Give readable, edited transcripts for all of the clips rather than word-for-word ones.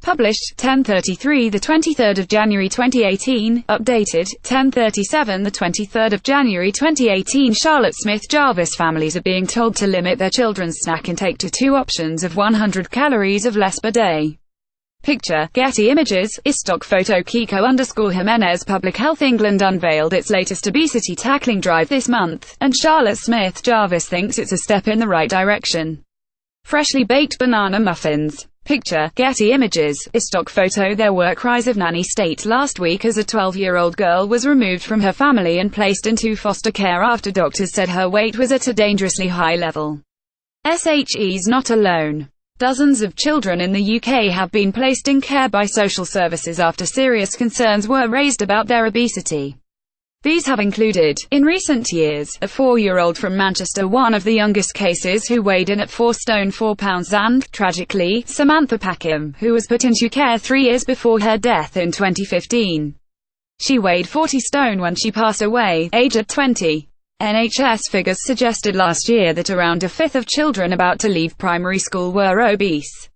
Published 10:33 the 23rd of January 2018. Updated 10:37 the 23rd of January 2018. Charlotte Smith-Jarvis families are being told to limit their children's snack intake to 2 options of 100 calories of less per day. Picture, Getty Images, stock photo. Kiko_Jimenez. Public Health England unveiled its latest obesity tackling drive this month, and Charlotte Smith-Jarvis thinks it's a step in the right direction. Freshly baked banana muffins. Picture, Getty Images, stock photo. There were cries of nanny state last week as a 12-year-old girl was removed from her family and placed into foster care after doctors said her weight was at a dangerously high level. SHE's not alone. Dozens of children in the UK have been placed in care by social services after serious concerns were raised about their obesity. These have included, in recent years, a 4-year-old from Manchester, one of the youngest cases, who weighed in at 4 stone 4 pounds, and, tragically, Samantha Packham, who was put into care 3 years before her death in 2015. She weighed 40 stone when she passed away, aged 20. NHS figures suggested last year that around a fifth of children about to leave primary school were obese.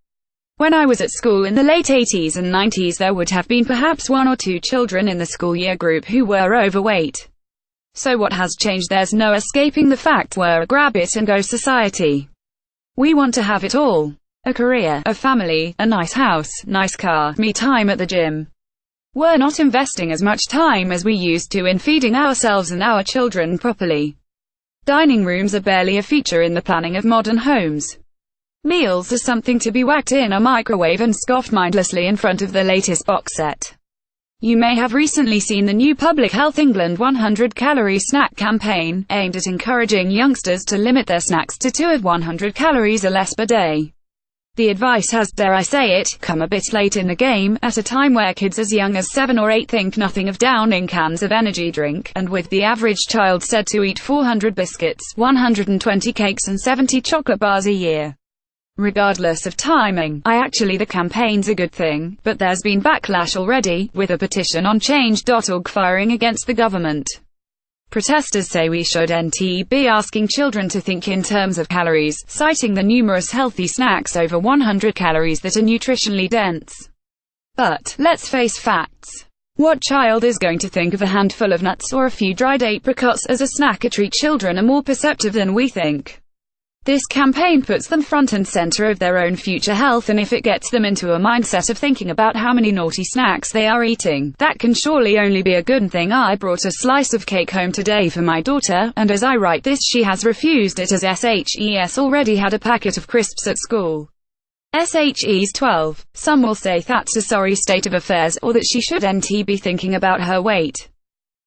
When I was at school in the late 80s and 90s, there would have been perhaps 1 or 2 children in the school year group who were overweight. So what has changed? There's no escaping the fact we're a grab-it-and-go society. We want to have it all. A career, a family, a nice house, nice car, me time at the gym. We're not investing as much time as we used to in feeding ourselves and our children properly. Dining rooms are barely a feature in the planning of modern homes. Meals are something to be whacked in a microwave and scoffed mindlessly in front of the latest box set. You may have recently seen the new Public Health England 100-calorie snack campaign, aimed at encouraging youngsters to limit their snacks to 2 of 100 calories or less per day. The advice has, dare I say it, come a bit late in the game, at a time where kids as young as 7 or 8 think nothing of downing cans of energy drink, and with the average child said to eat 400 biscuits, 120 cakes and 70 chocolate bars a year. Regardless of timing, the campaign's a good thing, but there's been backlash already, with a petition on Change.org firing against the government. Protesters say we shouldn't be asking children to think in terms of calories, citing the numerous healthy snacks over 100 calories that are nutritionally dense. But, let's face facts. What child is going to think of a handful of nuts or a few dried apricots as a snack? A treat. Children are more perceptive than we think. This campaign puts them front and center of their own future health, and if it gets them into a mindset of thinking about how many naughty snacks they are eating, that can surely only be a good thing. I brought a slice of cake home today for my daughter, and as I write this she has refused it as SHE's already had a packet of crisps at school. SHE's 12. Some will say that's a sorry state of affairs, or that she shouldn't be thinking about her weight.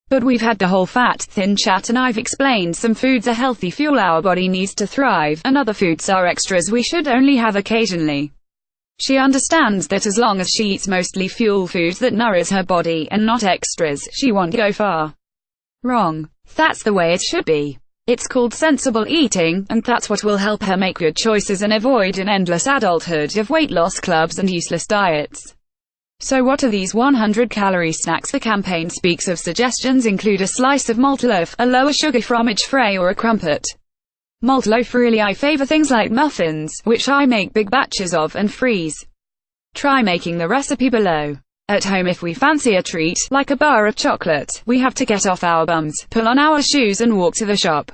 But we've had the whole fat, thin chat, and I've explained some foods are healthy fuel our body needs to thrive, and other foods are extras we should only have occasionally. She understands that as long as she eats mostly fuel foods that nourish her body, and not extras, she won't go far wrong. That's the way it should be. It's called sensible eating, and that's what will help her make good choices and avoid an endless adulthood of weight loss clubs and useless diets. So what are these 100-calorie snacks? The campaign speaks of suggestions include a slice of malt loaf, a lower sugar fromage frais, or a crumpet. Malt loaf. Really, I favor things like muffins, which I make big batches of and freeze. Try making the recipe below. At home, if we fancy a treat, like a bar of chocolate, we have to get off our bums, pull on our shoes and walk to the shop.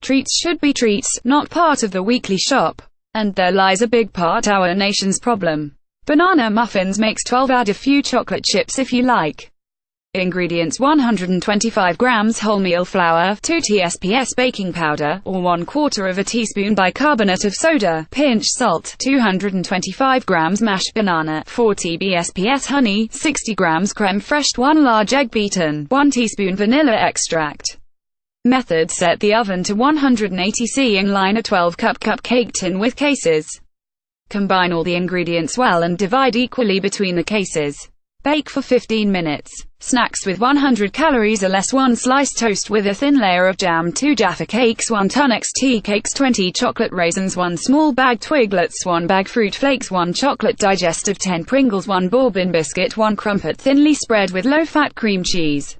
Treats should be treats, not part of the weekly shop. And there lies a big part our nation's problem. Banana muffins makes 12. Add a few chocolate chips if you like. Ingredients: 125 grams wholemeal flour, 2 tsps baking powder, or 1/4 teaspoon bicarbonate of soda, pinch salt, 225 grams mashed banana, 40 bsps honey, 60 grams creme fraiche, 1 large egg beaten, 1 teaspoon vanilla extract. Method: set the oven to 180 C and line a 12-cup cupcake tin with cases. Combine all the ingredients well and divide equally between the cases. Bake for 15 minutes. Snacks with 100 calories or less: 1 slice toast with a thin layer of jam, 2 Jaffa cakes, 1 ton XT cakes, 20 chocolate raisins, 1 small bag Twiglets, 1 bag fruit flakes, 1 chocolate digestive, 10 Pringles, 1 bourbon biscuit, 1 crumpet thinly spread with low-fat cream cheese.